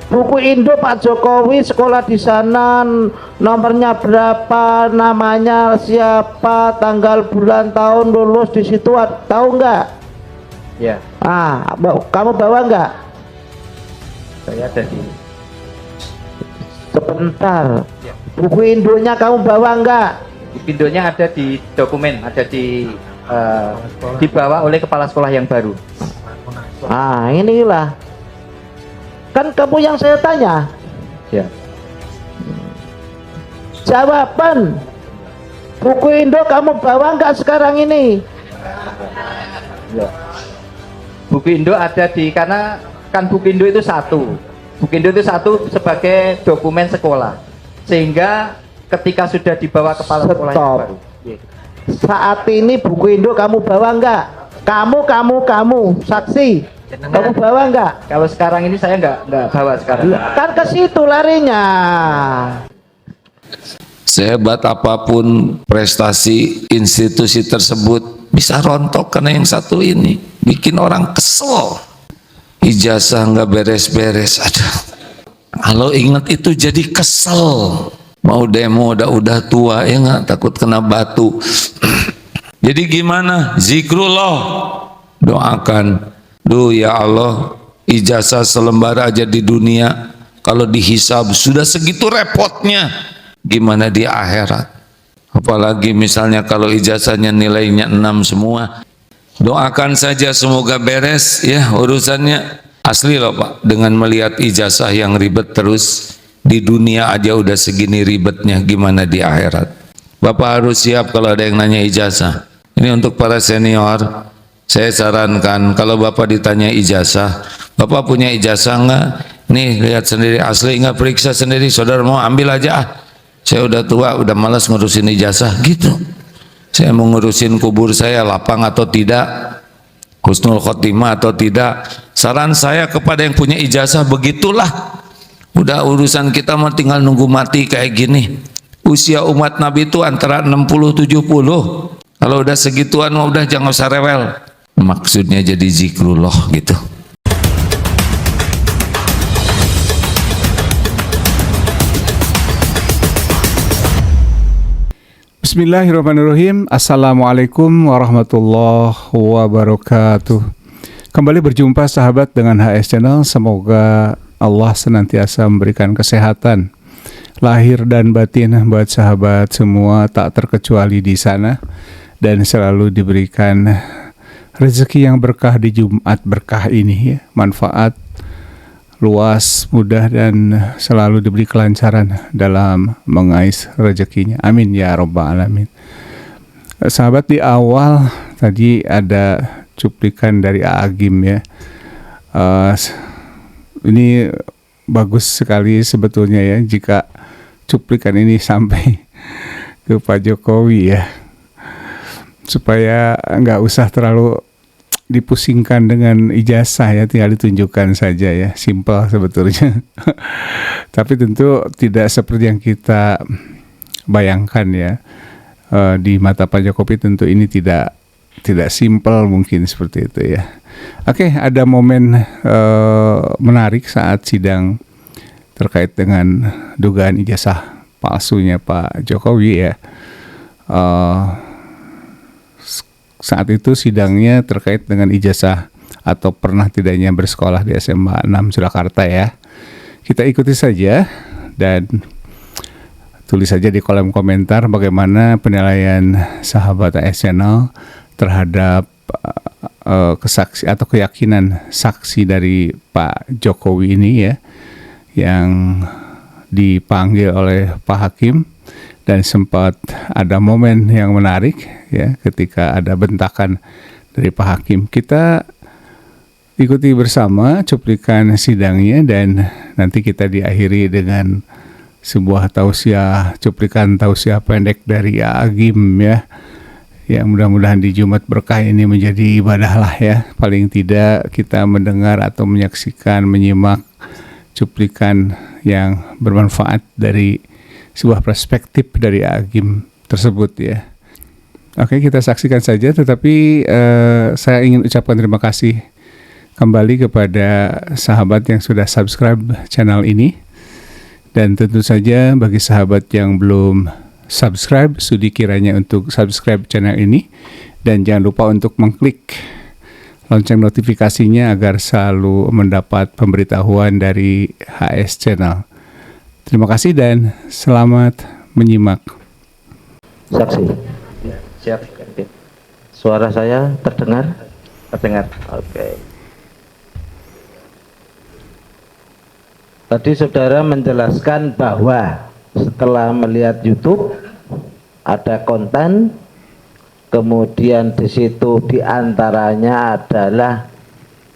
Buku Indo Pak Jokowi sekolah di sana, nomornya berapa, namanya siapa, tanggal bulan tahun lulus di situ, tahu nggak? Ya. Kamu bawa nggak? Saya ada di. Sebentar. Ya. Buku Indonya kamu bawa nggak? Buku Indonya ada di dokumen, ada di dibawa oleh kepala sekolah yang baru. Inilah. Kan kamu yang saya tanya. Ya. Jawaban. Buku Indo kamu bawa nggak sekarang ini? Ya. Buku Indo ada di, karena kan buku Indo itu satu. Buku Indo itu satu sebagai dokumen sekolah. Sehingga ketika sudah dibawa kepala sekolah yang baru. Saat ini buku Indo kamu bawa nggak? Kamu saksi. Kamu bawa nggak? Kalau sekarang ini saya nggak bawa sekarang. Kan ke situ larinya. Sehebat apapun prestasi institusi tersebut, bisa rontok karena yang satu ini. Bikin orang kesel. Ijazah nggak beres-beres. Kalau ingat itu jadi kesel. Mau demo udah tua ya nggak, takut kena batu. Jadi gimana? Zikrullah. Doakan. Duh ya Allah, ijazah selembar aja di dunia, kalau dihisab sudah segitu repotnya, gimana di akhirat? Apalagi misalnya kalau ijazahnya nilainya 6 semua. Doakan saja semoga beres ya urusannya. Asli loh Pak, dengan melihat ijazah yang ribet terus, di dunia aja udah segini ribetnya, gimana di akhirat? Bapak harus siap kalau ada yang nanya ijazah. Ini untuk para senior. Saya sarankan kalau Bapak ditanya ijazah, Bapak punya ijazah enggak? Nih lihat sendiri asli enggak, periksa sendiri, saudara mau ambil aja. Saya udah tua, udah malas ngurusin ijazah gitu. Saya mau ngurusin kubur saya lapang atau tidak, husnul khotimah atau tidak. Saran saya kepada yang punya ijazah begitulah. Udah urusan kita mah tinggal nunggu mati kayak gini. Usia umat Nabi itu antara 60-70. Kalau udah segituan udah jangan usah rewel. Maksudnya jadi zikrullah gitu. Bismillahirrahmanirrahim. Assalamualaikum warahmatullahi wabarakatuh. Kembali berjumpa sahabat dengan HS Channel. Semoga Allah senantiasa memberikan kesehatan lahir dan batin buat sahabat semua tak terkecuali di sana, dan selalu diberikan rezeki yang berkah di Jumat berkah ini ya, manfaat luas, mudah, dan selalu diberi kelancaran dalam mengais rezekinya. Amin ya rabbal alamin. Sahabat, di awal tadi ada cuplikan dari Agim ya. Ini bagus sekali sebetulnya ya jika cuplikan ini sampai ke Pak Jokowi ya, supaya nggak usah terlalu dipusingkan dengan ijazah ya, tinggal ditunjukkan saja ya, simpel sebetulnya. Tapi tentu tidak seperti yang kita bayangkan ya. Di mata Pak Jokowi tentu ini tidak simpel mungkin seperti itu ya. Oke, ada momen menarik saat sidang terkait dengan dugaan ijazah palsunya Pak Jokowi ya. Saat itu sidangnya terkait dengan ijazah atau pernah tidaknya bersekolah di SMA 6 Surakarta ya. Kita ikuti saja dan tulis saja di kolom komentar bagaimana penilaian sahabat HS Channel terhadap kesaksi atau keyakinan saksi dari Pak Jokowi ini ya, yang dipanggil oleh Pak Hakim. Dan sempat ada momen yang menarik ya ketika ada bentakan dari Pak Hakim. Kita ikuti bersama cuplikan sidangnya dan nanti kita diakhiri dengan sebuah tausiah, cuplikan tausiah pendek dari Agim ya. Ya mudah-mudahan di Jumat berkah ini menjadi ibadah lah ya. Paling tidak kita mendengar atau menyaksikan, menyimak cuplikan yang bermanfaat dari sebuah perspektif dari Agim tersebut ya. Oke, kita saksikan saja, tetapi saya ingin ucapkan terima kasih kembali kepada sahabat yang sudah subscribe channel ini. Dan tentu saja bagi sahabat yang belum subscribe, sudi kiranya untuk subscribe channel ini. Dan jangan lupa untuk mengklik lonceng notifikasinya agar selalu mendapat pemberitahuan dari HS Channel. Terima kasih dan selamat menyimak. Saksi. Siap. Suara saya terdengar? Terdengar. Oke. Tadi saudara menjelaskan bahwa setelah melihat YouTube ada konten, kemudian di situ diantaranya adalah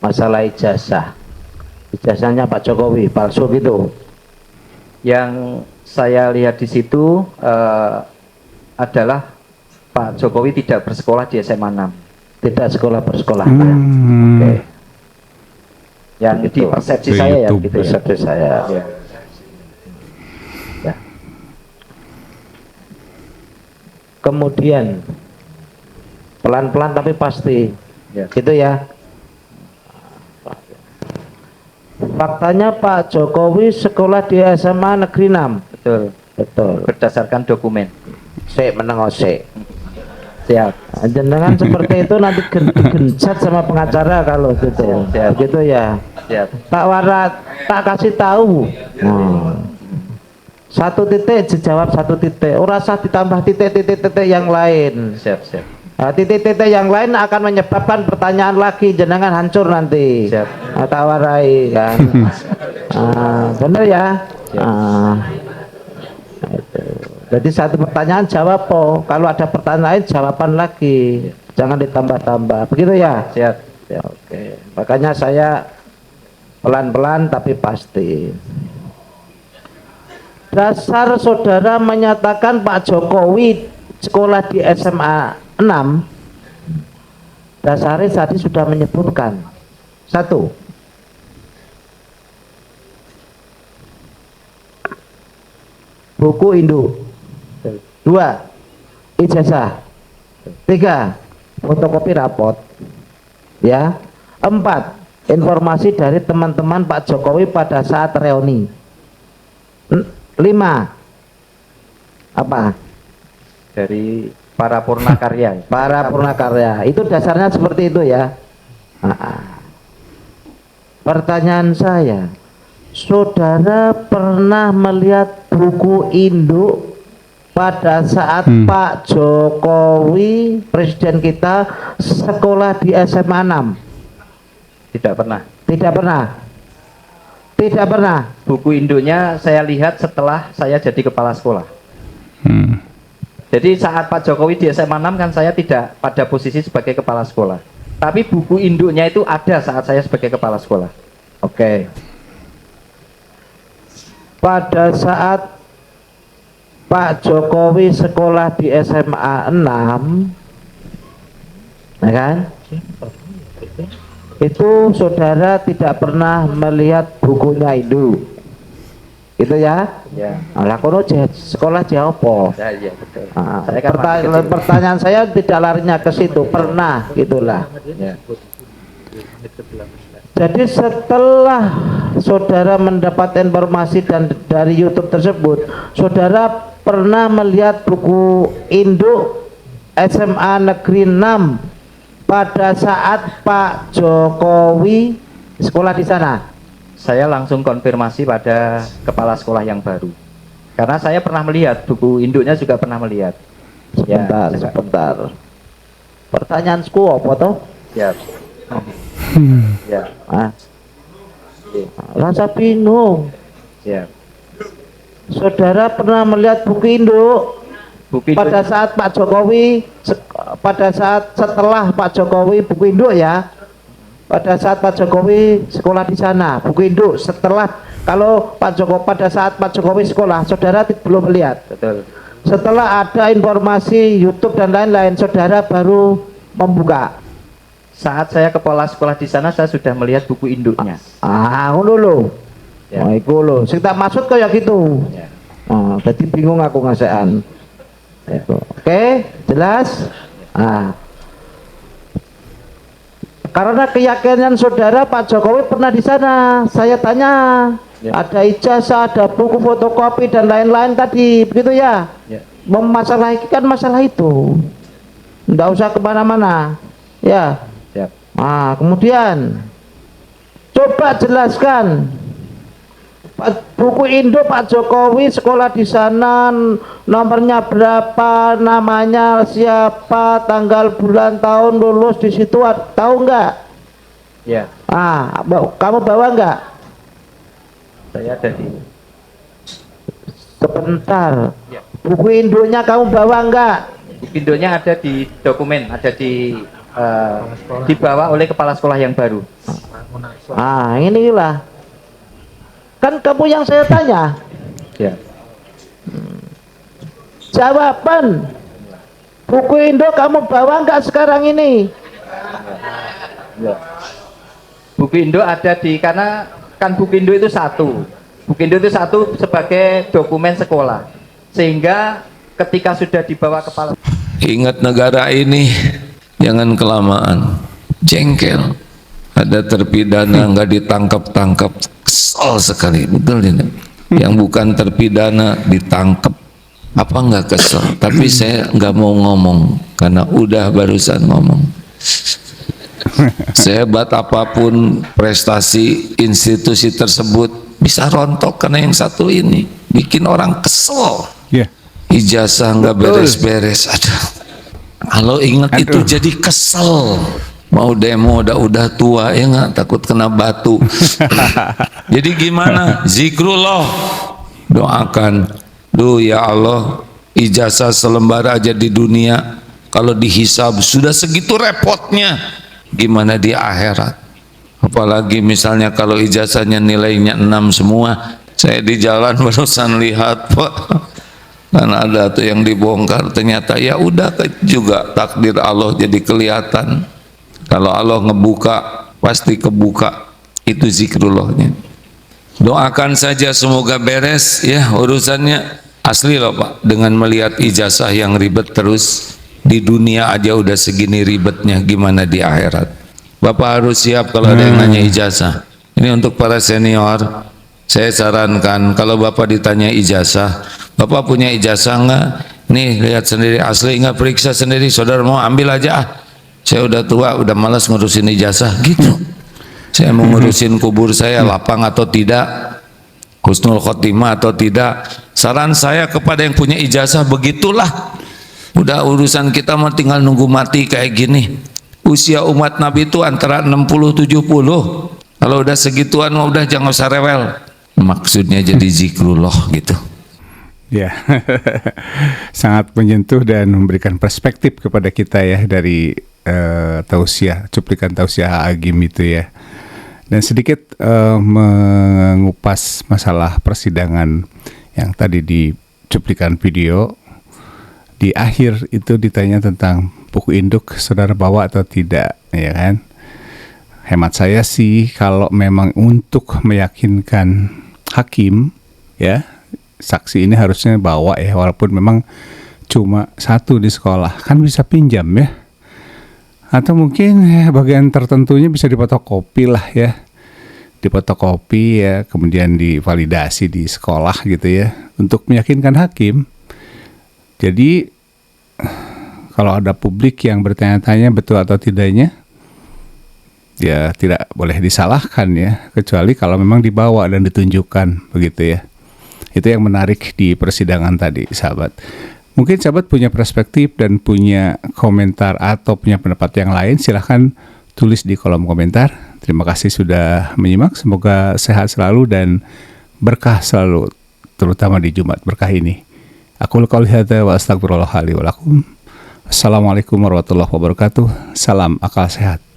masalah ijazah. Ijazahnya Pak Jokowi palsu gitu. Yang saya lihat di situ adalah Pak Jokowi tidak bersekolah di SMA 6. Tidak sekolah bersekolah. Oke. Yang di Gitu. persepsi Di saya ya YouTube. gitu ya. Persepsi saya. Ya. Ya. Kemudian pelan-pelan tapi pasti. Ya. Gitu ya. Faktanya Pak Jokowi sekolah di SMA Negeri 6. Betul. Betul. Berdasarkan dokumen. Sik meneng sik. Siap. Jenengan seperti itu nanti digencat sama pengacara kalau gitu. Siap. Gitu ya. Siap. Pak Warat, tak kasih tahu. Satu titik dijawab satu titik. Ora usah ditambah titik-titik yang lain. Siap, siap. Nah, titik-titik yang lain akan menyebabkan pertanyaan lagi, jenengan hancur nanti. Siap. Tak warai kan. Bener ya. Itu. Jadi satu pertanyaan jawab po. Kalau ada pertanyaan lain jawaban lagi. Jangan ditambah-tambah. Begitu ya. Siap. Ya, oke. Makanya saya pelan-pelan tapi pasti. Dasar saudara menyatakan Pak Jokowi sekolah di SMA 6. Dasarnya tadi sudah menyebutkan. 1. Buku induk. 2. Ijazah. 3. Fotokopi rapot. Ya. 4. Informasi dari teman-teman Pak Jokowi pada saat reuni. 5. Apa? Dari para purnakarya. Para purnakarya. Itu dasarnya seperti itu ya. Pertanyaan saya, saudara pernah melihat buku induk pada saat Pak Jokowi presiden kita sekolah di SMA 6? Tidak pernah. Tidak pernah. Tidak pernah. Buku induknya saya lihat setelah saya jadi kepala sekolah. Jadi saat Pak Jokowi di SMA 6 kan saya tidak pada posisi sebagai kepala sekolah. Tapi buku induknya itu ada saat saya sebagai kepala sekolah. Oke. Pada saat Pak Jokowi sekolah di SMA 6, ya kan? Itu saudara tidak pernah melihat bukunya itu. Itu ya? Ya. Lah kono sekolah di apa? Ya, iya betul. Saya kan masih kecil. pertanyaan saya tidak larinya ke situ, pernah gitulah. Ya. Jadi setelah saudara mendapat informasi dan dari YouTube tersebut, saudara pernah melihat buku induk SMA Negeri 6 pada saat Pak Jokowi sekolah di sana? Saya langsung konfirmasi pada kepala sekolah yang baru. Karena saya pernah melihat buku induknya juga pernah melihat. Sebentar, Ya, sebentar. Pertanyaanku apa toh? Siap. Ya. Rasa bingung. Siap. Saudara pernah melihat buku induk Buku pada saat Pak Jokowi pada saat setelah Pak Jokowi buku induk ya, pada saat Pak Jokowi sekolah di sana buku induk setelah, kalau Pak Jokowi pada saat Pak Jokowi sekolah saudara belum melihat. betul. Setelah ada informasi YouTube dan lain-lain saudara baru membuka. Saat saya kepala sekolah di sana saya sudah melihat buku induknya. Ngono lho. Ya. Nah, iku lho sing tak maksud kayak gitu. Ya. Jadi bingung aku ngasean. Oke, jelas? Karena keyakinan saudara Pak Jokowi pernah di sana. Saya tanya, ada ijazah, ada buku fotokopi dan lain-lain tadi, begitu ya? Memasalahkan masalah itu, nggak usah kemana-mana, ya. Nah, kemudian coba jelaskan buku Indo Pak Jokowi sekolah di sana, nomornya berapa, namanya siapa, tanggal bulan tahun lulus di situ, tahu nggak? Ya. Ah, kamu bawa nggak? Saya ada di. Sebentar. Ya. Buku Indonya kamu bawa nggak? Buku Indonya ada di dokumen, ada di dibawa oleh kepala sekolah yang baru. Ah, inilah. Kan kamu yang saya tanya. Ya. Jawaban. Buku Indo kamu bawa nggak sekarang ini? Ya. Buku Indo ada di, karena kan buku Indo itu satu. Buku Indo itu satu sebagai dokumen sekolah. Sehingga ketika sudah dibawa kepala. Ingat negara ini, jangan kelamaan, jengkel. Ada terpidana nggak ditangkap-tangkap, kesel sekali, betul ini. Yang bukan terpidana ditangkap, apa nggak kesel? Tapi saya nggak mau ngomong karena udah barusan ngomong. Sehebat apapun prestasi institusi tersebut, bisa rontok karena yang satu ini bikin orang kesel. Ijazah nggak beres-beres, aduh. Kalau ingat itu jadi kesel. Mau demo udah tua ya nggak, takut kena batu. Jadi gimana? Zikrullah, doakan. Duh ya Allah, ijazah selembar aja di dunia, kalau dihisab sudah segitu repotnya, gimana di akhirat? Apalagi misalnya kalau ijazahnya nilainya 6 semua. Saya di jalan barusan lihat, Pak, kan ada tuh yang dibongkar, ternyata ya udah juga takdir Allah jadi kelihatan. Kalau Allah ngebuka pasti kebuka, itu zikrullahnya. Doakan saja semoga beres ya urusannya. Asli loh Pak, dengan melihat ijazah yang ribet terus di dunia aja udah segini ribetnya, gimana di akhirat? Bapak harus siap kalau ada yang nanya ijazah. Ini untuk para senior, saya sarankan kalau Bapak ditanya ijazah, Bapak punya ijazah enggak? Nih lihat sendiri asli enggak, periksa sendiri, saudara mau ambil aja ah. Saya udah tua, udah malas ngurusin ijazah gitu. Saya mau ngurusin kubur saya lapang atau tidak, husnul khotimah atau tidak. Saran saya kepada yang punya ijazah begitulah. Udah urusan kita mau tinggal nunggu mati kayak gini. Usia umat Nabi itu antara 60-70. Kalau udah segituan udah jangan usah rewel. Maksudnya jadi zikrullah gitu. Ya, sangat menyentuh dan memberikan perspektif kepada kita ya dari tausiah, cuplikan tausiah Agim itu ya. Dan sedikit mengupas masalah persidangan yang tadi di cuplikan video. Di akhir itu ditanya tentang buku induk saudara bawa atau tidak, ya kan? Hemat saya sih kalau memang untuk meyakinkan hakim ya, saksi ini harusnya bawa ya, walaupun memang cuma satu di sekolah, kan bisa pinjam ya. Atau mungkin ya, bagian tertentunya bisa difotokopi lah ya, difotokopi ya, kemudian divalidasi di sekolah gitu ya, untuk meyakinkan hakim. Jadi kalau ada publik yang bertanya-tanya betul atau tidaknya, ya tidak boleh disalahkan ya, kecuali kalau memang dibawa dan ditunjukkan begitu ya. Itu yang menarik di persidangan tadi, sahabat. Mungkin sahabat punya perspektif dan punya komentar atau punya pendapat yang lain, silahkan tulis di kolom komentar. Terima kasih sudah menyimak, semoga sehat selalu dan berkah selalu, terutama di Jumat berkah ini. Aku qouli hadza wa astagfirullah li wa lakum. Assalamualaikum warahmatullahi wabarakatuh. Salam akal sehat.